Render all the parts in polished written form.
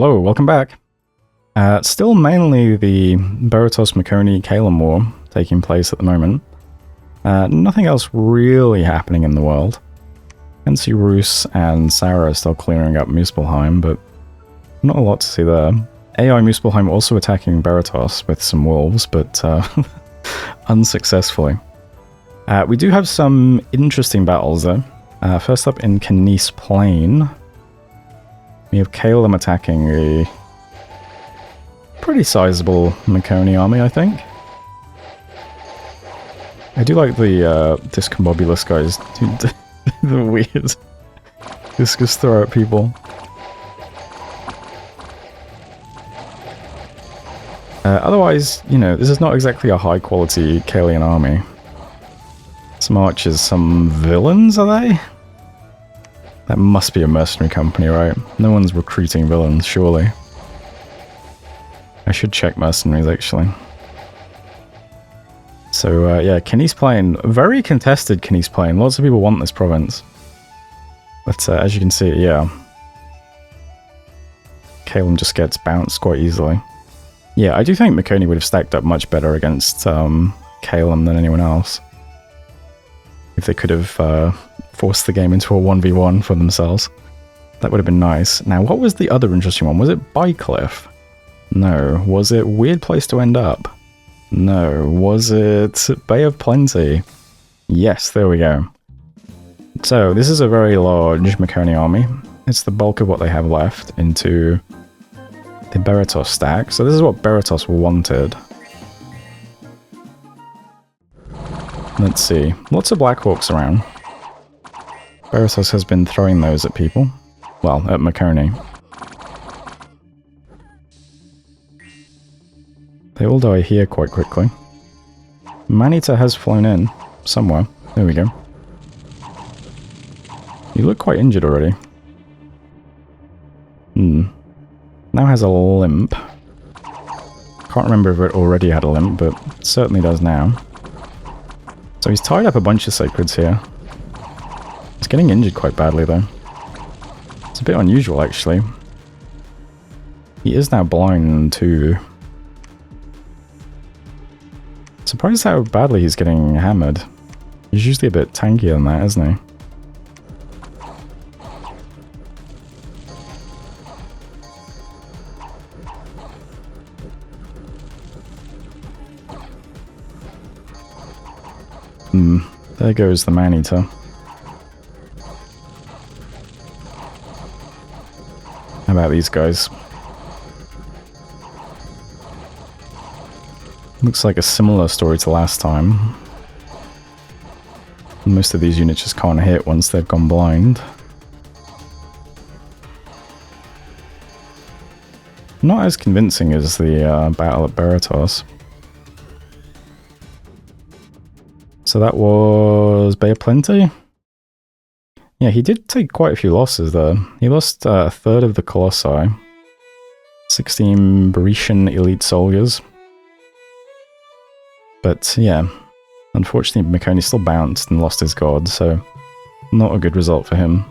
Hello, welcome back. Still mainly the Beratos Makoni Kalem War taking place at the moment. Nothing else really happening in the world. Kensi Roos and Sarah are still clearing up Muspelheim, but not a lot to see there. AI Muspelheim also attacking Beratos with some wolves, but unsuccessfully. We do have some interesting battles though. First up in Canese Plain, we have Kalem attacking a pretty sizable Makoni army, I think. I do like the discombobulous guys do the weird discus throw at people. Otherwise, you know, this is not exactly a high-quality Kalian army. Some archers, some villains, are they? That must be a mercenary company, right? No one's recruiting villains, surely. I should check mercenaries, actually. So, yeah, Canese Plain. Very contested Canese Plain. Lots of people want this province. But, as you can see, yeah. Kalem just gets bounced quite easily. Yeah, I do think Makoni would have stacked up much better against Kalem than anyone else. If they could have forced the game into a 1v1 for themselves. That would have been nice. Now, what was the other interesting one? Was it Bycliff? No. Was it Weird Place to End Up? No. Was it Bay of Plenty? Yes, there we go. So, this is a very large Makoni army. It's the bulk of what they have left into the Beratos stack. So this is what Beratos wanted. Let's see. Lots of Blackhawks around. Beratos has been throwing those at people. Well, at Makoni. They all die here quite quickly. Manita has flown in. Somewhere. There we go. You look quite injured already. Now has a limp. Can't remember if it already had a limp, but it certainly does now. So he's tied up a bunch of sacreds here. He's getting injured quite badly though. It's a bit unusual actually. He is now blind too. Surprised how badly he's getting hammered. He's usually a bit tankier than that, isn't he? There goes the man-eater. How about these guys? Looks like a similar story to last time. Most of these units just can't hit once they've gone blind. Not as convincing as the battle at Beratos. So that was Bay of Plenty? Yeah, he did take quite a few losses there. He lost a third of the Colossi. 16 Beretian elite soldiers. But yeah, unfortunately Makoni still bounced and lost his god, so not a good result for him.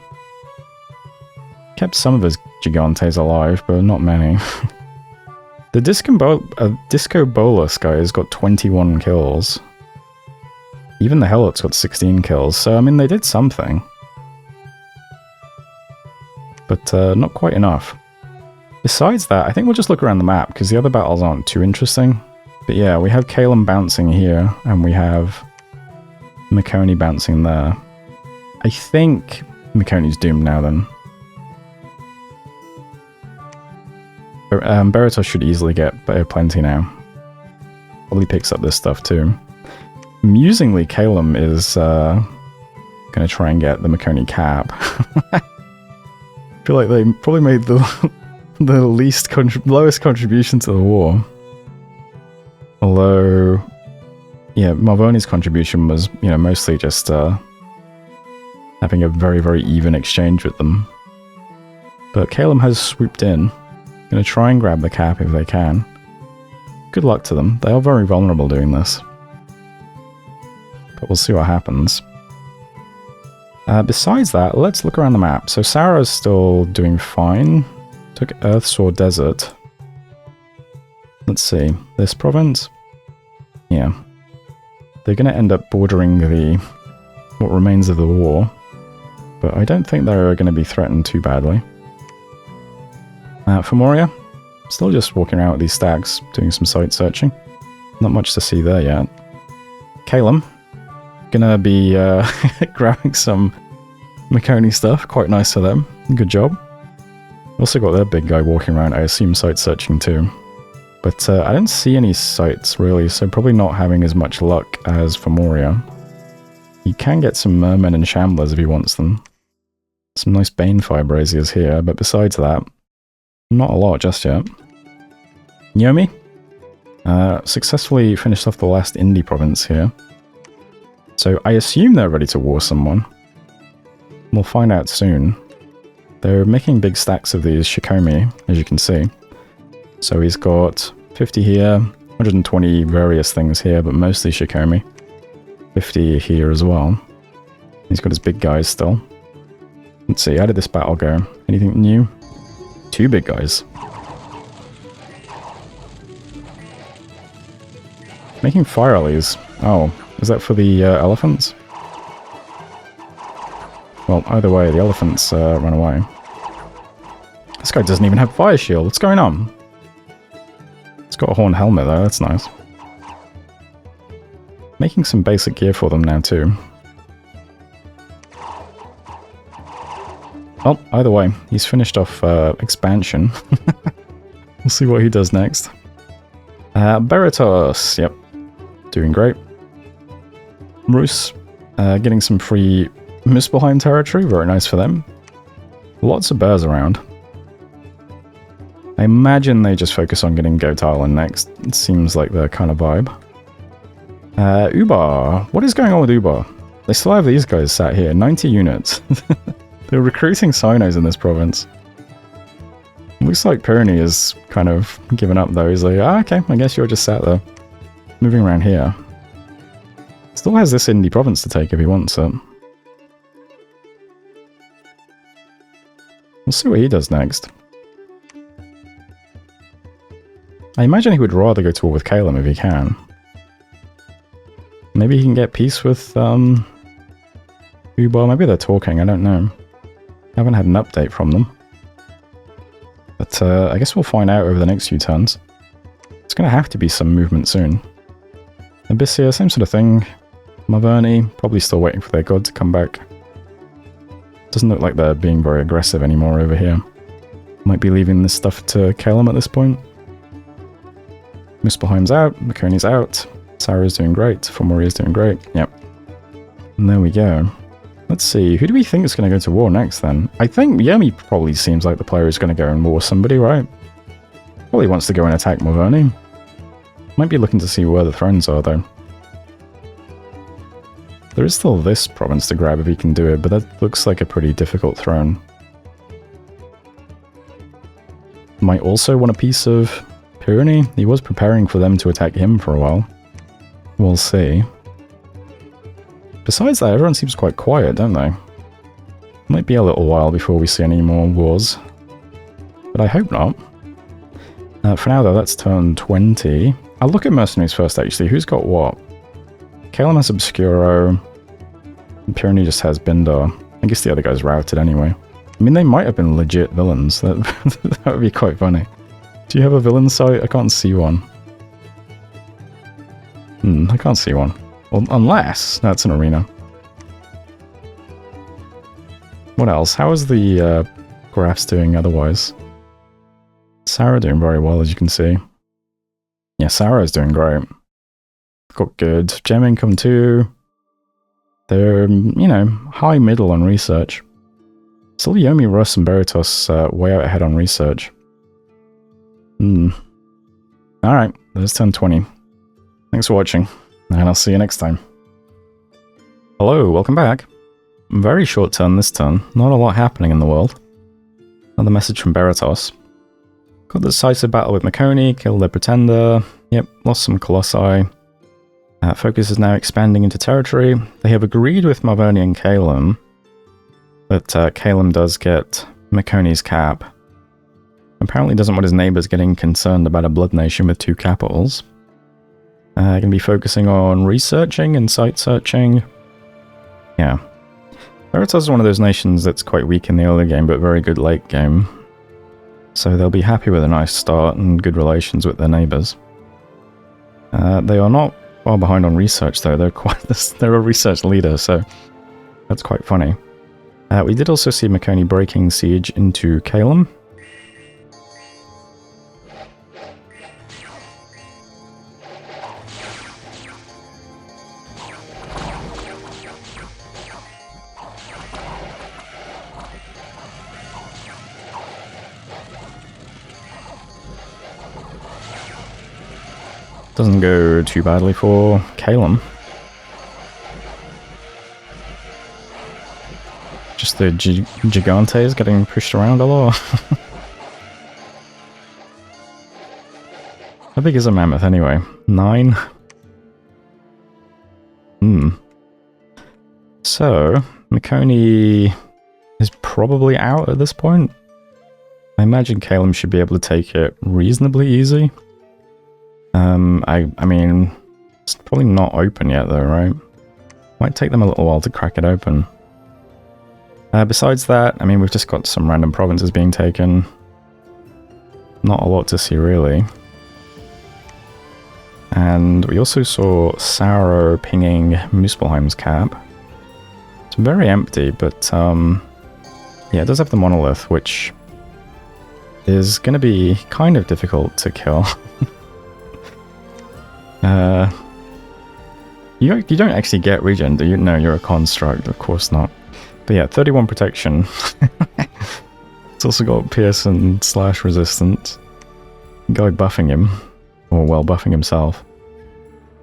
Kept some of his Gigantes alive, but not many. The Disco Bolus guy has got 21 kills. Even the Helots got 16 kills, so I mean they did something. But not quite enough. Besides that, I think we'll just look around the map, because the other battles aren't too interesting. But yeah, we have Kalem bouncing here, and we have Makoni bouncing there. I think Makoni's doomed now then. Beratos should easily get plenty now. Probably picks up this stuff too. Amusingly, Kalem is going to try and get the Makoni cap. I feel like they probably made the lowest contribution to the war. Although, yeah, Marvoni's contribution was, you know, mostly just having a very, very even exchange with them. But Kalem has swooped in. Going to try and grab the cap if they can. Good luck to them. They are very vulnerable doing this. But we'll see what happens. Besides that, let's look around the map. So Sarah's still doing fine. Took Earthshore Desert. Let's see. This province? Yeah. They're going to end up bordering what remains of the war. But I don't think they're going to be threatened too badly. For Moria, still just walking around with these stacks, doing some site searching. Not much to see there yet. Calum, gonna be grabbing some Makoni stuff. Quite nice for them. Good job. Also got their big guy walking around, I assume site searching too. But I don't see any sites really, so probably not having as much luck as for Moria. He can get some mermen and shamblers if he wants them. Some nice Banefire braziers here, but besides that, not a lot just yet. Yomi successfully finished off the last indie province here. So I assume they're ready to war someone. We'll find out soon. They're making big stacks of these Shikomi, as you can see. So he's got 50 here, 120 various things here, but mostly Shikomi. 50 here as well. He's got his big guys still. Let's see, how did this battle go? Anything new? 2 big guys. Making fire alleys. Oh, is that for the elephants? Well, either way, the elephants run away. This guy doesn't even have fire shield. What's going on? It's got a horn helmet though, that's nice. Making some basic gear for them now too. Well, either way, he's finished off expansion. We'll see what he does next. Beratos, yep. Doing great. Rus, getting some free Muspelheim territory, very nice for them. Lots of bears around. I imagine they just focus on getting Goat Island next. It seems like their kind of vibe. Ubar. What is going on with Ubar? They still have these guys sat here. 90 units. They're recruiting Sinos in this province. Looks like Pyrenees is kind of given up though. He's like, okay, I guess you're just sat there. Moving around here. Still has this indie province to take if he wants it. We'll see what he does next. I imagine he would rather go to war with Calum if he can. Maybe he can get peace with Ubar. Maybe they're talking, I don't know. Haven't had an update from them. But I guess we'll find out over the next few turns. It's going to have to be some movement soon. Abyssia, same sort of thing. Maverni, probably still waiting for their god to come back. Doesn't look like they're being very aggressive anymore over here. Might be leaving this stuff to Calum at this point. Muspelheim's out, Makoni's out. Sarah's doing great, Fomoria's doing great. Yep. And there we go. Let's see, who do we think is going to go to war next then? I think Yemi probably seems like the player who's going to go and war somebody, right? Probably wants to go and attack Maverni. Might be looking to see where the thrones are though. There is still this province to grab if he can do it, but that looks like a pretty difficult throne. Might also want a piece of Pyrenees. He was preparing for them to attack him for a while. We'll see. Besides that, everyone seems quite quiet, don't they? Might be a little while before we see any more wars. But I hope not. For now though, that's turn 20. I'll look at mercenaries first actually. Who's got what? Calum has Obscuro. And Pyrenees just has Bindar. I guess the other guy's routed anyway. I mean, they might have been legit villains. That would be quite funny. Do you have a villain site? I can't see one. I can't see one. Well, unless that's an arena. What else? How is the graphs doing otherwise? Sarah doing very well, as you can see. Yeah, Sarah's doing great. Got good gem income too. They're, you know, high middle on research. Still Yomi, Russ, and Beratos way out ahead on research. Alright, there's turn 20. Thanks for watching, and I'll see you next time. Hello, welcome back. Very short turn this turn, not a lot happening in the world. Another message from Beratos. Got the decisive battle with Makoni, killed their pretender, yep, lost some colossi. Focus is now expanding into territory. They have agreed with Maverni and Calum that Calum does get Makoni's cap. apparently doesn't want his neighbours getting concerned about a blood nation with 2 capitals. Going to be focusing on researching and site searching. Yeah. Veritas is one of those nations that's quite weak in the early game, but very good late game. So they'll be happy with a nice start and good relations with their neighbours. They are not far behind on research, though. They're a research leader, so that's quite funny. We did also see Makoni breaking siege into Calum. Doesn't go too badly for Calum. Just the Gigantes getting pushed around a lot. How big is a mammoth anyway? 9? So, Makoni is probably out at this point. I imagine Calum should be able to take it reasonably easy. I mean, it's probably not open yet though, right? Might take them a little while to crack it open. Besides that, I mean, we've just got some random provinces being taken. Not a lot to see, really. And we also saw Sauro pinging Muspelheim's cap. It's very empty, but yeah, it does have the monolith, which is going to be kind of difficult to kill. You don't actually get regen, do you? No, you're a construct, of course not. But yeah, 31 protection. It's also got pierce and slash resistance. Guy buffing him. Or well, buffing himself.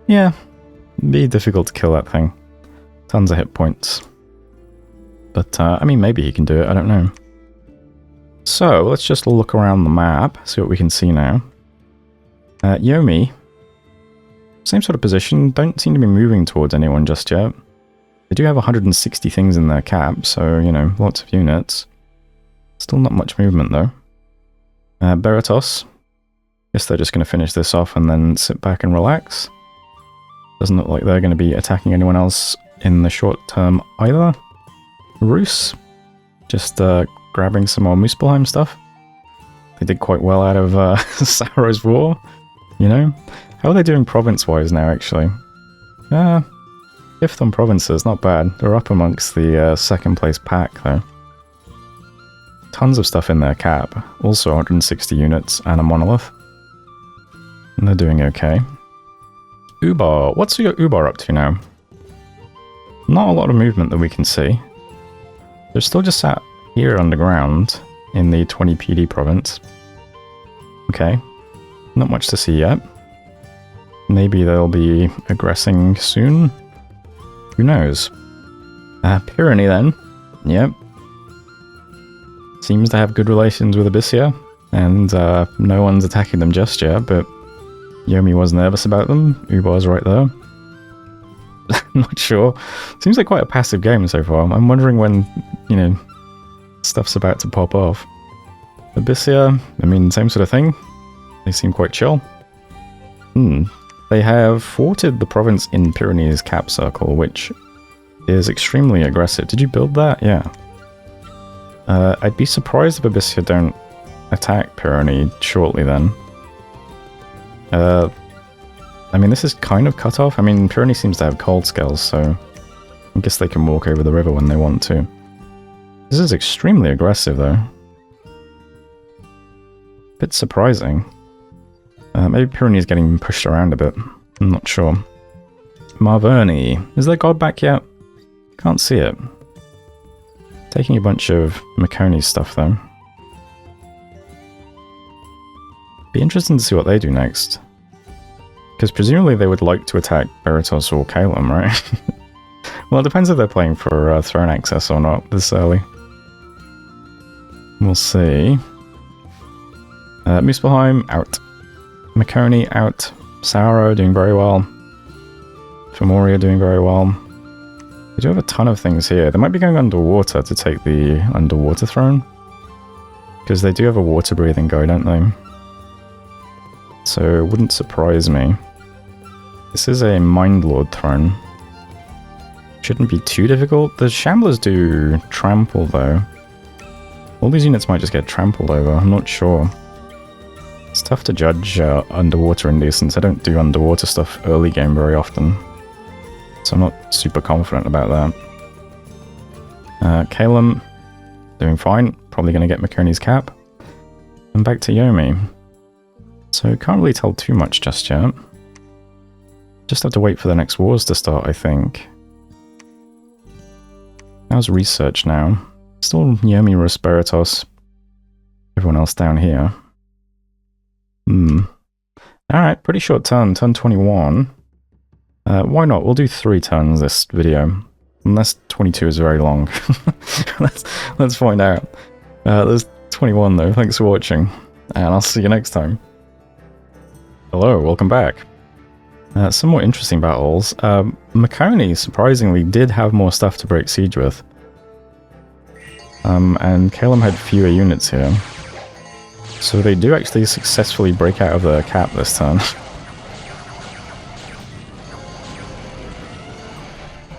Yeah, be difficult to kill that thing. Tons of hit points. But, I mean, maybe he can do it, I don't know. So, let's just look around the map, see what we can see now. Yomi. Same sort of position, don't seem to be moving towards anyone just yet. They do have 160 things in their cap, so, you know, lots of units. Still not much movement, though. Beratos. Guess they're just going to finish this off and then sit back and relax. Doesn't look like they're going to be attacking anyone else in the short term either. Rus. Just grabbing some more Muspelheim stuff. They did quite well out of Sauro's War, you know? How are they doing province-wise now, actually? 5th on provinces, not bad. They're up amongst the second place pack, though. Tons of stuff in their cap. Also 160 units and a monolith. And they're doing okay. Ubar. What's your Ubar up to now? Not a lot of movement that we can see. They're still just sat here underground in the 20 PD province. Okay. Not much to see yet. Maybe they'll be aggressing soon. Who knows? Pyrenees then. Yep. Seems to have good relations with Abyssia. And no one's attacking them just yet, but Yomi was nervous about them. Ubar's right there. Not sure. Seems like quite a passive game so far. I'm wondering when, you know, stuff's about to pop off. Abyssia, I mean, same sort of thing. They seem quite chill. They have forted the province in Pyrenees cap circle, which is extremely aggressive. Did you build that? Yeah. I'd be surprised if Abyssia don't attack Pyrenees shortly then. I mean, this is kind of cut off. I mean, Pyrenees seems to have cold scales, so I guess they can walk over the river when they want to. This is extremely aggressive, though. Bit surprising. Maybe Pyrenees getting pushed around a bit. I'm not sure. Marverni. Is their god back yet? Can't see it. Taking a bunch of Makoni stuff, though. Be interesting to see what they do next. Because presumably they would like to attack Beratos or Calum, right? Well, it depends if they're playing for throne access or not this early. We'll see. Muspelheim, out. Makoni, out. Sauro, doing very well. Femoria, doing very well. They do have a ton of things here. They might be going underwater to take the underwater throne. Because they do have a water-breathing guy, don't they? So it wouldn't surprise me. This is a Mind Lord throne. Shouldn't be too difficult. The Shamblers do trample, though. All these units might just get trampled over, I'm not sure. It's tough to judge underwater indies since I don't do underwater stuff early game very often. So I'm not super confident about that. Calum, doing fine. Probably going to get Makoni's cap. And back to Yomi. So can't really tell too much just yet. Just have to wait for the next wars to start, I think. How's research now? Still Yomi Respiritos. Everyone else down here. Alright, pretty short turn. Turn 21. Why not? We'll do 3 turns this video. Unless 22 is very long. let's find out. There's 21 though. Thanks for watching. And I'll see you next time. Hello, welcome back. Some more interesting battles. Makoni, surprisingly, did have more stuff to break siege with. And Calum had fewer units here. So they do actually successfully break out of the cap this turn.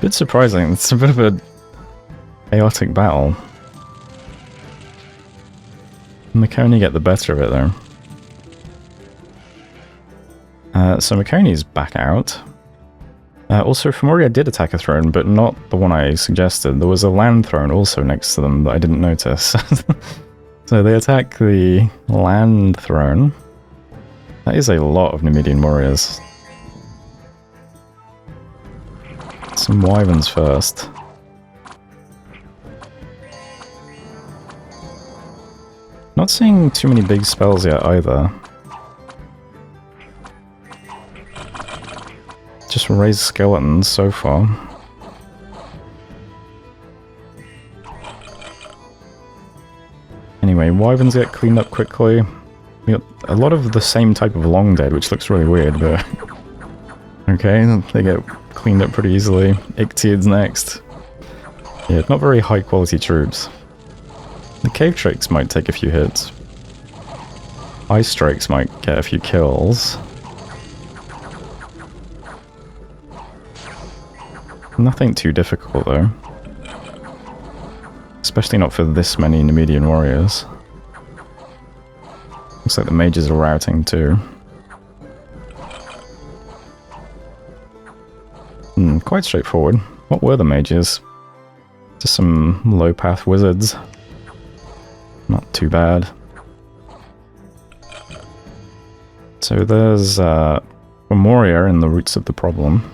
Bit surprising, it's a bit of a chaotic battle. Makoni get the better of it though. So Makoni's back out. Also, Fimoria did attack a throne, but not the one I suggested. There was a land throne also next to them that I didn't notice. So they attack the land throne. That is a lot of Numidian warriors. Some wyverns first. Not seeing too many big spells yet either. Just raise skeletons so far. Anyway, wyverns get cleaned up quickly. We got a lot of the same type of long dead, which looks really weird, but okay, they get cleaned up pretty easily. Ictiids next. Yeah, not very high quality troops. The cave tricks might take a few hits. Ice strikes might get a few kills. Nothing too difficult though. Especially not for this many Numidian warriors. Looks like the mages are routing too. Quite straightforward. What were the mages? Just some low path wizards. Not too bad. So there's Memoria in the Roots of the Problem.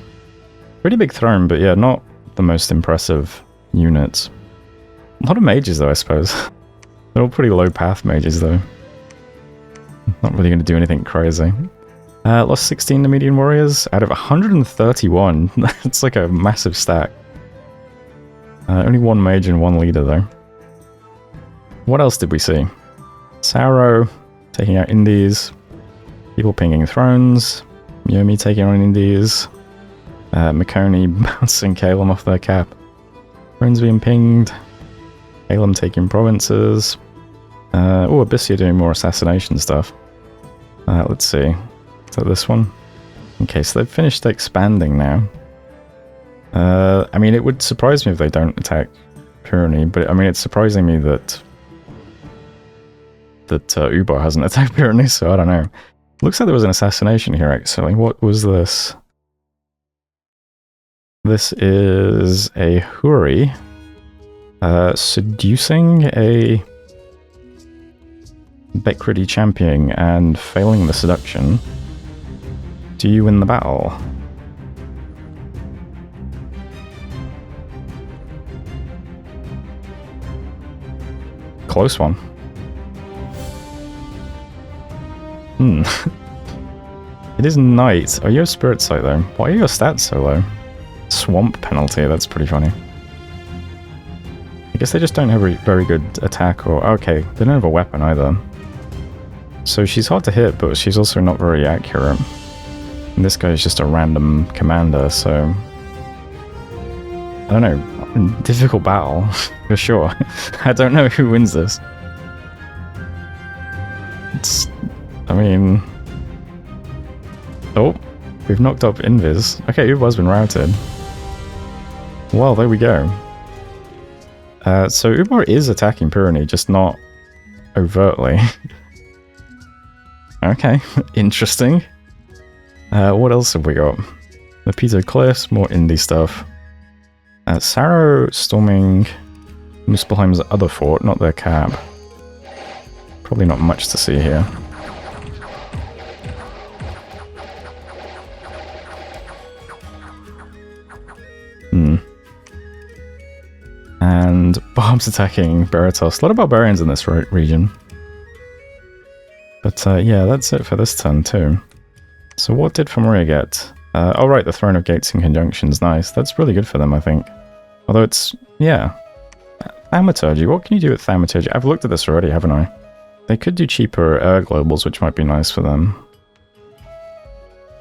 Pretty big throne, but yeah, not the most impressive units. A lot of mages though, I suppose. They're all pretty low path mages though. Not really going to do anything crazy. Lost 16 Numidian warriors out of 131. That's like a massive stack. Only 1 mage and 1 leader though. What else did we see? Sauro taking out Indies. People pinging thrones. Yomi taking on Indies. Makoni bouncing Calum off their cap. Thrones being pinged. Calum taking provinces. Oh, Abyssia doing more assassination stuff. Let's see. Is that this one? Okay, so they've finished expanding now. I mean, it would surprise me if they don't attack Pyrenees, but I mean, it's surprising me that Ubar hasn't attacked Pyrenees, so I don't know. Looks like there was an assassination here, actually. What was this? This is a Huri seducing a Bekridi champion and failing the seduction. Do you win the battle? Close one. It is night. Oh, you have spirit sight though. Why are your stats so low? Swamp penalty, that's pretty funny. I guess they just don't have a very good attack or... Okay, they don't have a weapon either. So she's hard to hit, but she's also not very accurate. And this guy is just a random commander, so... I don't know. Difficult battle, for sure. I don't know who wins this. I mean... Oh, we've knocked up Invis. Okay, Ubar's been routed. Well, there we go. So Ubar is attacking Pyrenees, just not overtly. Okay, interesting. What else have we got? The Pito Cliffs, more indie stuff. Saro storming Muspelheim's other fort, not their cap. Probably not much to see here. And Barb's attacking Baratos. A lot of barbarians in this region. But yeah, that's it for this turn too. So what did Famaria get? Oh right, the Throne of Gates and Conjunctions. Nice. That's really good for them, I think. Although it's... yeah. Thaumaturgy. What can you do with Thaumaturgy? I've looked at this already, haven't I? They could do cheaper air globals, which might be nice for them.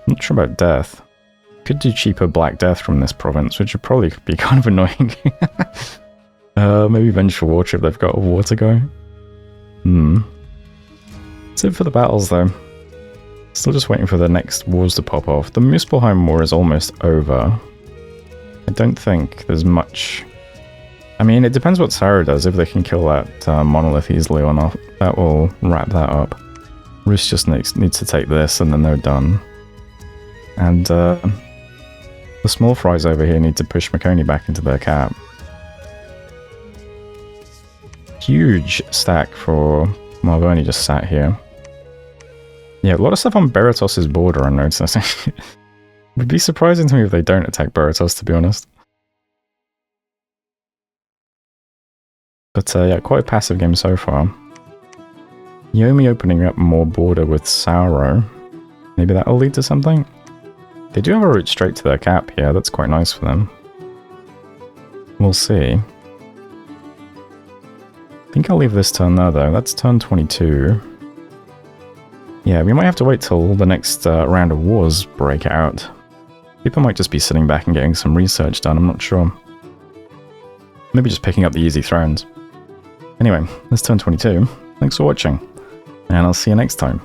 Not sure about Death. Could do cheaper Black Death from this province, which would probably be kind of annoying. Maybe Vengeful Water if they've got a water going. That's it for the battles, though. Still just waiting for the next wars to pop off. The Muspelheim War is almost over. I don't think there's much... I mean, it depends what Saro does, if they can kill that monolith easily or not. That will wrap that up. Rus just needs to take this, and then they're done. And the small fries over here need to push Makoni back into their cap. Huge stack for Malvoni just sat here. Yeah, a lot of stuff on Baratos' border I'm noticing. It would be surprising to me if they don't attack Baratos, to be honest. But yeah, quite a passive game so far. Yomi opening up more border with Saro. Maybe that'll lead to something? They do have a route straight to their cap here, that's quite nice for them. We'll see. I think I'll leave this turn there though, that's turn 22. Yeah, we might have to wait till the next round of wars break out. People might just be sitting back and getting some research done, I'm not sure. Maybe just picking up the easy thrones. Anyway, that's turn 22. Thanks for watching, and I'll see you next time.